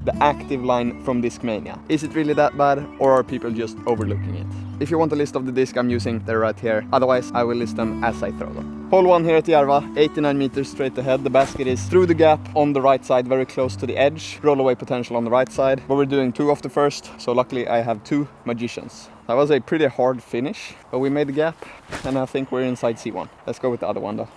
the active line from Discmania. Is it really that bad, or are people just overlooking it? If you want a list of the discs I'm using, they're right here. Otherwise, I will list them as I throw them. Hole 1 here at Järva, 89 meters straight ahead. The basket is through the gap on the right side, very close to the edge. Roll away potential on the right side. But we're doing 2 off the first, so luckily I have 2 magicians. That was a pretty hard finish, but we made the gap, and I think we're inside C1. Let's go with the other one though.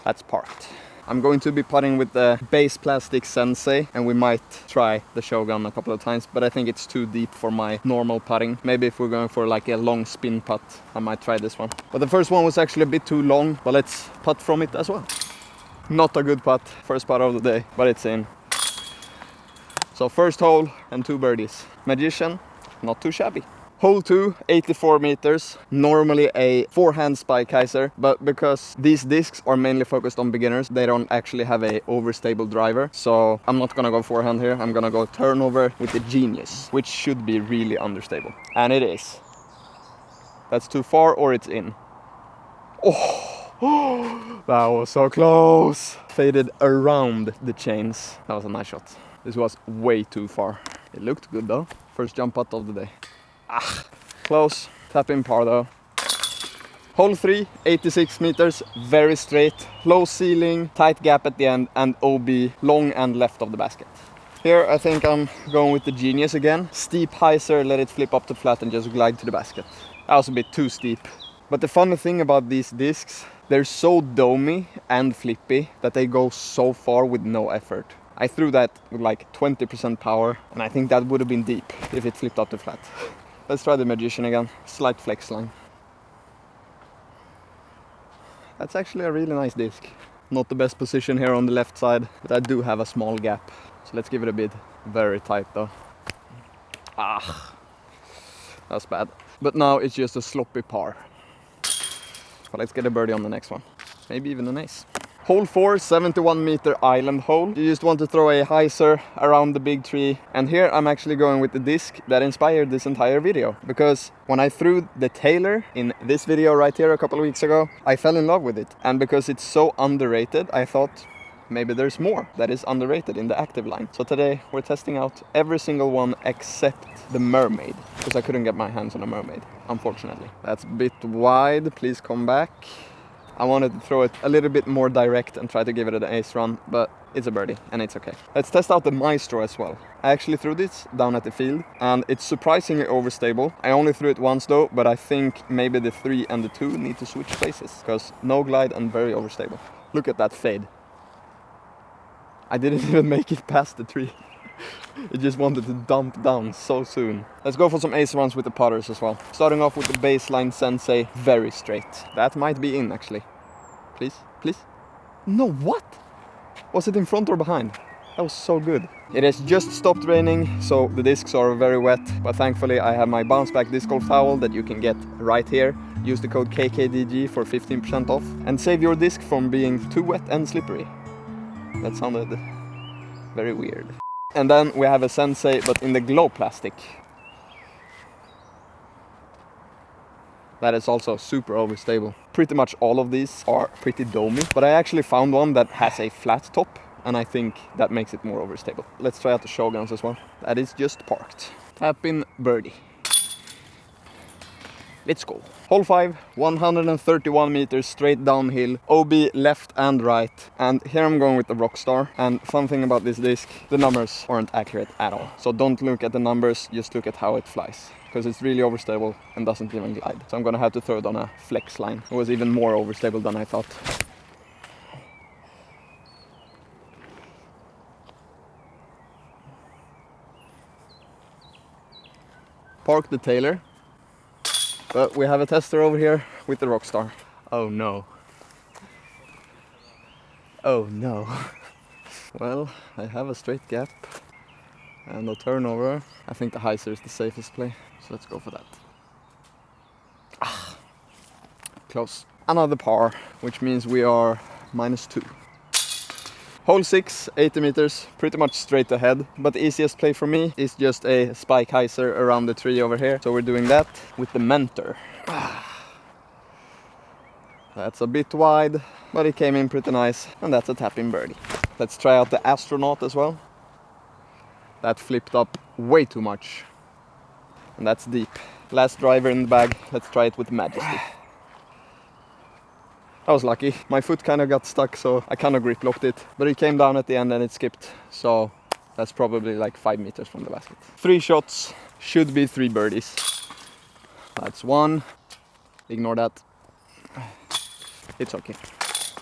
That's parked. I'm going to be putting with the base plastic Sensei, and we might try the Shogun a couple of times, but I think it's too deep for my normal putting. Maybe if we're going for like a long spin putt, I might try this one. But the first one was actually a bit too long, but let's putt from it as well. Not a good putt, first putt of the day, but it's in. So first hole and 2 birdies. Magician, not too shabby. Hole 2, 84 meters, normally a forehand Spicaser, but because these discs are mainly focused on beginners, they don't actually have a overstable driver. So I'm not gonna go forehand here, I'm gonna go turnover with the Genius, which should be really understable. And it is. That's too far or it's in. Oh, that was so close. Faded around the chains. That was a nice shot. This was way too far. It looked good though. First jump putt of the day. Close, tap in par though. Hole 3, 86 meters, very straight, low ceiling, tight gap at the end, and OB long and left of the basket. Here I think I'm going with the Genius again. Steep hyzer, let it flip up to flat and just glide to the basket. That was a bit too steep. But the funny thing about these discs, they're so domey and flippy that they go so far with no effort. I threw that with like 20% power, and I think that would have been deep if it flipped up to flat. Let's try the Magician again. Slight flex line. That's actually a really nice disc. Not the best position here on the left side, but I do have a small gap. So let's give it a bid. Very tight though. That's bad. But now it's just a sloppy par. But let's get a birdie on the next one. Maybe even an ace. Hole 4, 71 meter island hole. You just want to throw a hyzer around the big tree. And here I'm actually going with the disc that inspired this entire video. Because when I threw the Taylor in this video right here a couple of weeks ago, I fell in love with it. And because it's so underrated, I thought maybe there's more that is underrated in the active line. So today we're testing out every single one except the mermaid. Because I couldn't get my hands on a mermaid, unfortunately. That's a bit wide, please come back. I wanted to throw it a little bit more direct and try to give it an ace run, but it's a birdie and it's okay. Let's test out the Maestro as well. I actually threw this down at the field and it's surprisingly overstable. I only threw it once though, but I think maybe the 3 and the 2 need to switch places because no glide and very overstable. Look at that fade. I didn't even make it past the tree. It just wanted to dump down so soon. Let's go for some ace runs with the putters as well. Starting off with the baseline Sensei, very straight. That might be in actually. Please, please. No, what? Was it in front or behind? That was so good. It has just stopped raining, so the discs are very wet. But thankfully I have my bounce back disc golf towel that you can get right here. Use the code KKDG for 15% off. And save your disc from being too wet and slippery. That sounded very weird. And then we have a Sensei, but in the glow plastic. That is also super overstable. Pretty much all of these are pretty domey, but I actually found one that has a flat top, and I think that makes it more overstable. Let's try out the Shoguns as well. That is just parked. Tap in birdie. Let's go. Hole 5, 131 meters straight downhill, OB left and right. And here I'm going with the Rockstar. And fun thing about this disc, the numbers aren't accurate at all. So don't look at the numbers, just look at how it flies. Because it's really overstable and doesn't even glide. So I'm gonna have to throw it on a flex line. It was even more overstable than I thought. Park the Taylor. But we have a tester over here with the Rockstar. Oh no. Oh no. Well, I have a straight gap and a turnover. I think the hyzer is the safest play, so let's go for that. Close. Another par, which means we are -2. Hole 6, 80 meters, pretty much straight ahead, but the easiest play for me is just a spike hyzer around the tree over here. So we're doing that with the Mentor. That's a bit wide, but it came in pretty nice, and that's a tap-in birdie. Let's try out the astronaut as well. That flipped up way too much, and that's deep. Last driver in the bag. Let's try it with Majesty. I was lucky. My foot kind of got stuck, so I kind of grip locked it, but it came down at the end and it skipped, so that's probably like 5 meters from the basket. 3 shots, should be 3 birdies. That's 1. Ignore that. It's okay.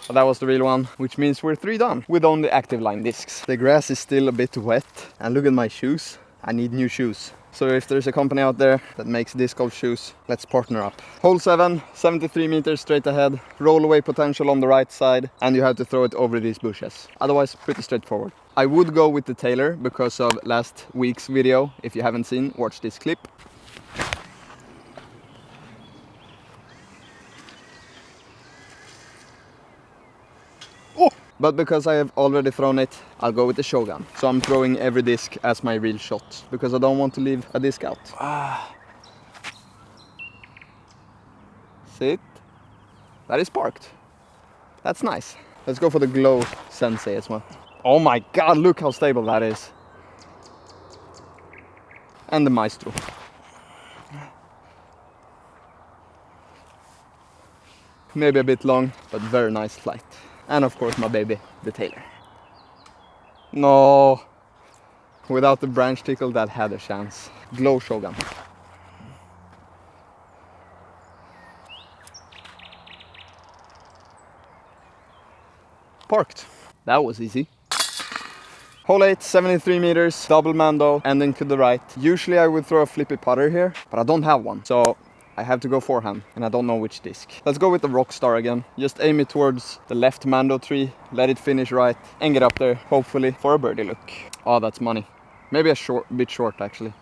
But that was the real one, which means we're 3 done with only active line discs. The grass is still a bit wet, and look at my shoes. I need new shoes. So if there's a company out there that makes disc golf shoes, let's partner up. Hole 7, 73 meters straight ahead, roll away potential on the right side, and you have to throw it over these bushes. Otherwise, pretty straightforward. I would go with the Taylor because of last week's video. If you haven't seen, watch this clip. Oh! But because I have already thrown it, I'll go with the Shogun. So I'm throwing every disc as my real shot, because I don't want to leave a disc out. Sit. That is parked. That's nice. Let's go for the Glow Sensei as well. Oh my god, look how stable that is. And the Maestro. Maybe a bit long, but very nice flight. And of course my baby, the Taylor. No, without the branch tickle that had a chance. Glow Shogun. Parked. That was easy. Hole 8, 73 meters, double mando, ending to the right. Usually I would throw a flippy putter here, but I don't have one. So I have to go forehand, and I don't know which disc. Let's go with the Rockstar again. Just aim it towards the left mando tree, let it finish right, and get up there, hopefully, for a birdie look. Oh, that's money. Maybe a bit short, actually.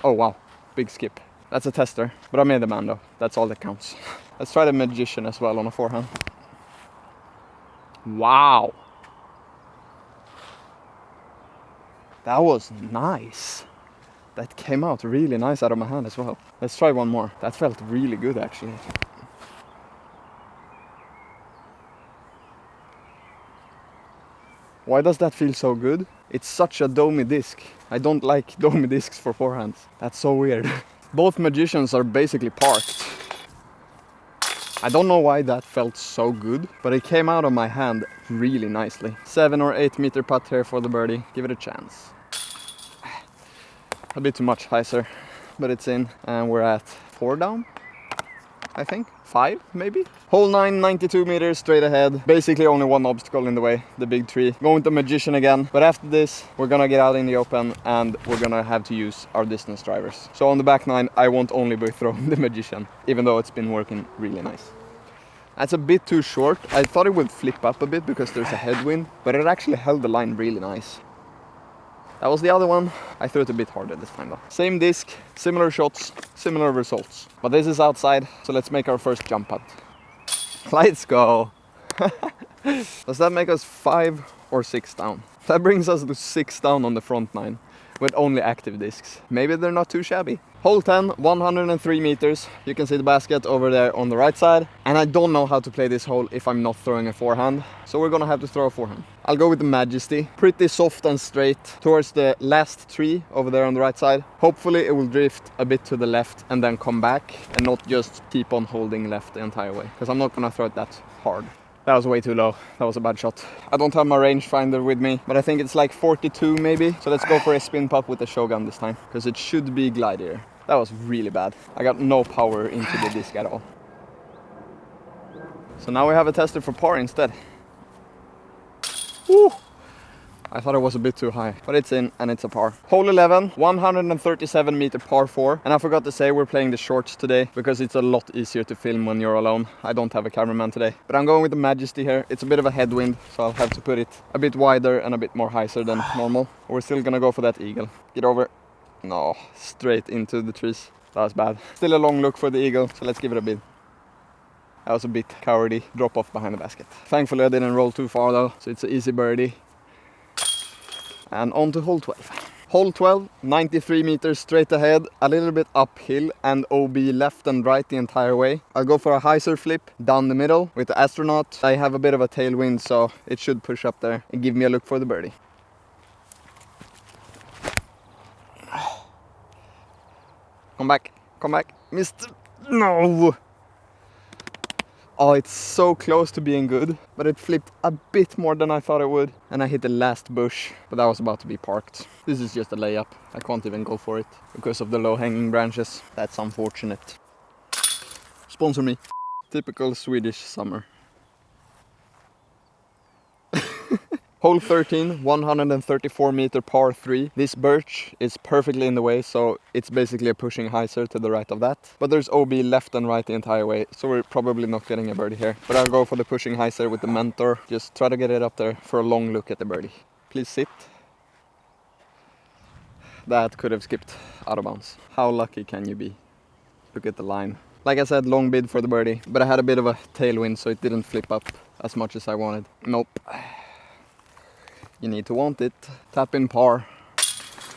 Oh, wow. Big skip. That's a tester, but I made the mando. That's all that counts. Let's try the Magician as well on a forehand. Wow. That was nice. That came out really nice out of my hand as well. Let's try one more. That felt really good actually. Why does that feel so good? It's such a domey disc. I don't like domey discs for forehands. That's so weird. Both Magicians are basically parked. I don't know why that felt so good, but it came out of my hand really nicely. 7 or 8 meter putt here for the birdie. Give it a chance. A bit too much hyzer, but it's in, and we're at 4 down, I think. 5 maybe. Hole 9, 92 meters straight ahead. Basically only one obstacle in the way, the big tree. Going with the Magician again, but after this we're gonna get out in the open and we're gonna have to use our distance drivers. So on the back 9 I won't only be throwing the Magician, even though it's been working really nice. That's a bit too short. I thought it would flip up a bit because there's a headwind, but it actually held the line really nice. That was the other one. I threw it a bit harder this time though. Same disc, similar shots, similar results. But this is outside, so let's make our first jump putt. Let's go. Does that make us 5 or 6 down? That brings us to 6 down on the front 9 with only active discs. Maybe they're not too shabby. Hole 10, 103 meters. You can see the basket over there on the right side. And I don't know how to play this hole if I'm not throwing a forehand. So we're gonna have to throw a forehand. I'll go with the Majesty. Pretty soft and straight towards the last tree over there on the right side. Hopefully it will drift a bit to the left and then come back and not just keep on holding left the entire way. Because I'm not gonna throw it that hard. That was way too low. That was a bad shot. I don't have my rangefinder with me, but I think it's like 42 maybe. So let's go for a spin putt with the Shogun this time, because it should be glidier. That was really bad. I got no power into the disc at all. So now we have a tester for par instead. Woo! I thought it was a bit too high, but it's in and it's a par. Hole 11, 137 meter par 4. And I forgot to say we're playing the shorts today because it's a lot easier to film when you're alone. I don't have a cameraman today, but I'm going with the Majesty here. It's a bit of a headwind, so I'll have to put it a bit wider and a bit more hyzer than normal. We're still gonna go for that eagle. Get over. No, straight into the trees. That was bad. Still a long look for the eagle, so let's give it a bid. That was a bit cowardly drop off behind the basket. Thankfully I didn't roll too far though, so it's an easy birdie. And on to hole 12. Hole 12, 93 meters straight ahead, a little bit uphill and OB left and right the entire way. I'll go for a hyzer flip down the middle with the astronaut. I have a bit of a tailwind, so it should push up there and give me a look for the birdie. Come back, missed. No! Oh, it's so close to being good, but it flipped a bit more than I thought it would. And I hit the last bush, but that was about to be parked. This is just a layup. I can't even go for it because of the low-hanging branches. That's unfortunate. Sponsor me. Typical Swedish summer. Hole 13, 134 meter par 3. This birch is perfectly in the way, so it's basically a pushing hyzer to the right of that. But there's OB left and right the entire way, so we're probably not getting a birdie here. But I'll go for the pushing hyzer with the mentor. Just try to get it up there for a long look at the birdie. Please sit. That could have skipped out of bounds. How lucky can you be? Look at the line. Like I said, long bid for the birdie, but I had a bit of a tailwind, so it didn't flip up as much as I wanted. Nope. You need to want it. Tap in par.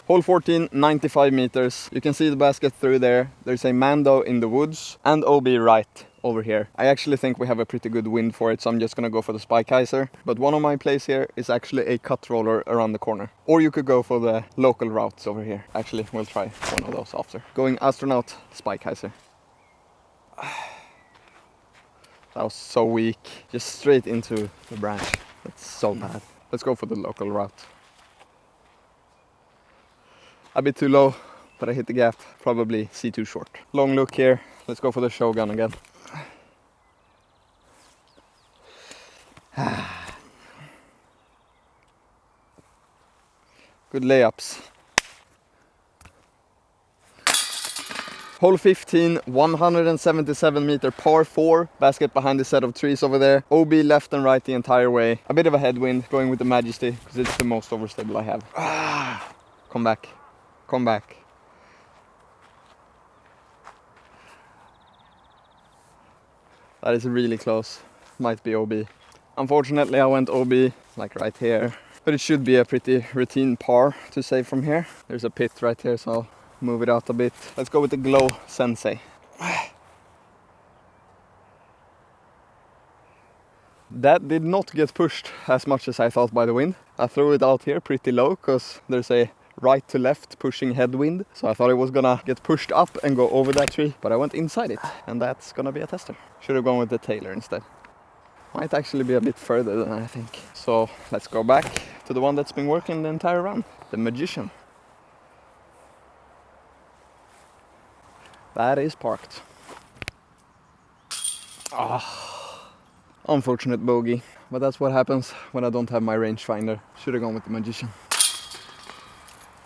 Hole 14, 95 meters. You can see the basket through there. There's a Mando in the woods and OB right over here. I actually think we have a pretty good wind for it, so I'm just gonna go for the spike hyzer. But one of my plays here is actually a cut roller around the corner. Or you could go for the local routes over here. Actually, we'll try one of those after. Going astronaut, spike hyzer. That was so weak. Just straight into the branch. That's so bad. Let's go for the local route. A bit too low, but I hit the gap. Probably C2 short. Long look here. Let's go for the Shogun again. Good layups. Hole 15, 177 meter par 4. Basket behind the set of trees over there. OB left and right the entire way. A bit of a headwind going with the Majesty because it's the most overstable I have. Come back. Come back. That is really close. Might be OB. Unfortunately, I went OB like right here. But it should be a pretty routine par to save from here. There's a pit right here, so I'll move it out a bit. Let's go with the Glow Sensei. That did not get pushed as much as I thought by the wind. I threw it out here pretty low because there's a right to left pushing headwind. So I thought it was gonna get pushed up and go over that tree, but I went inside it, and that's gonna be a tester. Should have gone with the Taylor instead. Might actually be a bit further than I think. So let's go back to the one that's been working the entire run, the Magician. That is parked. Unfortunate bogey, but that's what happens when I don't have my rangefinder. Should have gone with the Magician.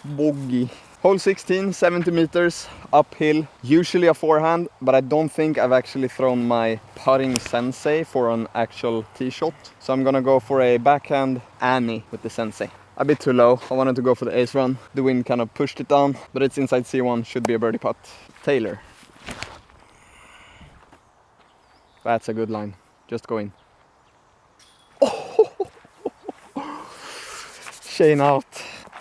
Bogey. Hole 16, 70 meters, uphill, usually a forehand, but I don't think I've actually thrown my putting sensei for an actual tee shot. So I'm gonna go for a backhand Annie with the sensei. A bit too low. I wanted to go for the ace run. The wind kind of pushed it down, but it's inside C1, should be a birdie putt. Taylor. That's a good line. Just go in. Shane out.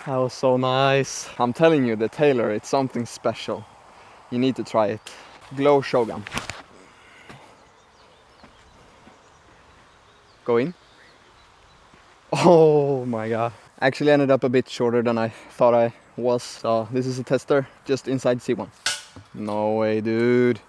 That was so nice. I'm telling you, the Taylor, it's something special. You need to try it. Glow Shogun. Go in. Oh my god. Actually ended up a bit shorter than I thought I was. So this is a tester just inside C1. No way, dude.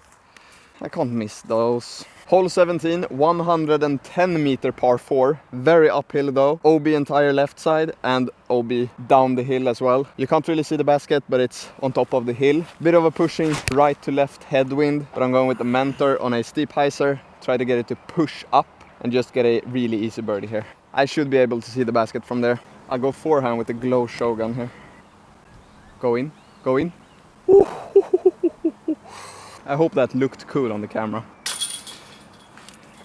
I can't miss those. Hole 17, 110 meter par 4. Very uphill though. OB entire left side and OB down the hill as well. You can't really see the basket, but it's on top of the hill. Bit of a pushing right to left headwind, but I'm going with the Mentor on a steep hyzer. Try to get it to push up and just get a really easy birdie here. I should be able to see the basket from there. I'll go forehand with the Glow Shogun here. Go in, go in. I hope that looked cool on the camera.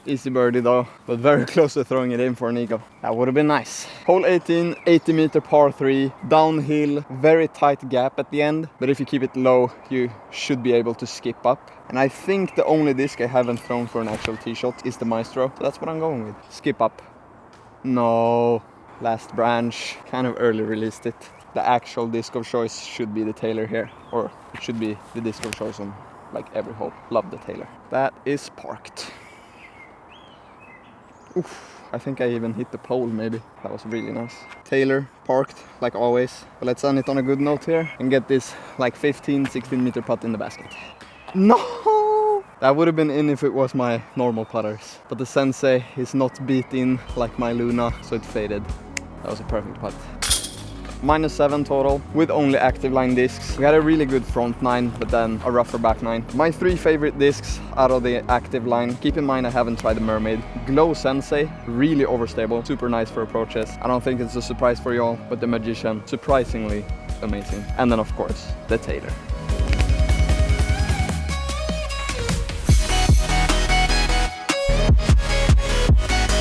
Easy birdie though, but very close to throwing it in for an eagle. That would have been nice. Hole 18, 80 meter par 3, downhill, very tight gap at the end. But if you keep it low, you should be able to skip up. And I think the only disc I haven't thrown for an actual tee shot is the Maestro. So that's what I'm going with. Skip up. No, last branch. Kind of early released it. the actual disc of choice should be the Taylor here, or it should be the disc of choice on like every hole. Love the Taylor. That is parked. Oof, I think I even hit the pole maybe. That was really nice. Taylor parked like always. But let's end it on a good note here and get this like 15-16 meter putt in the basket. No! That would have been in if it was my normal putters. But the Sensei is not beat in like my Luna, so it faded. That was a perfect putt. -7 total with only active line discs. We had a really good front 9, but then a rougher back 9. My 3 favorite discs out of the active line. Keep in mind I haven't tried the Mermaid. Glow Sensei, really overstable, super nice for approaches. I don't think it's a surprise for y'all, but the Magician, surprisingly amazing. And then of course, the Taylor.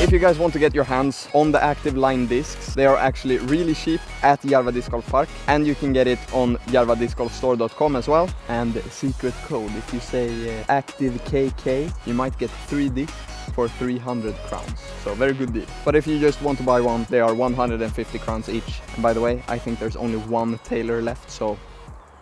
If you guys want to get your hands on the active line discs, they are actually really cheap at Järva Discgolfpark, and you can get it on järvadiscgolfstore.com as well. And secret code, if you say active KK, you might get 3 discs for 300 crowns. So very good deal. But if you just want to buy one, they are 150 crowns each. And by the way, I think there's only one Taylor left, so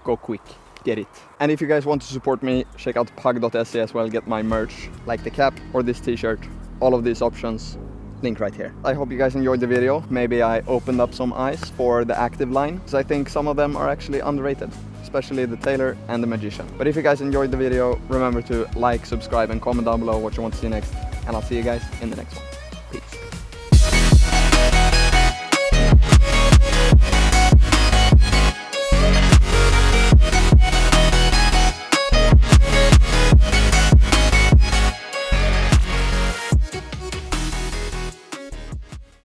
go quick. Get it. And if you guys want to support me, check out pug.se as well, get my merch, like the cap or this t-shirt. All of these options, link right here. I hope you guys enjoyed the video. Maybe I opened up some eyes for the active line, because I think some of them are actually underrated, especially the Taylor and the Magician. But if you guys enjoyed the video, remember to like, subscribe and comment down below what you want to see next, and I'll see you guys in the next one.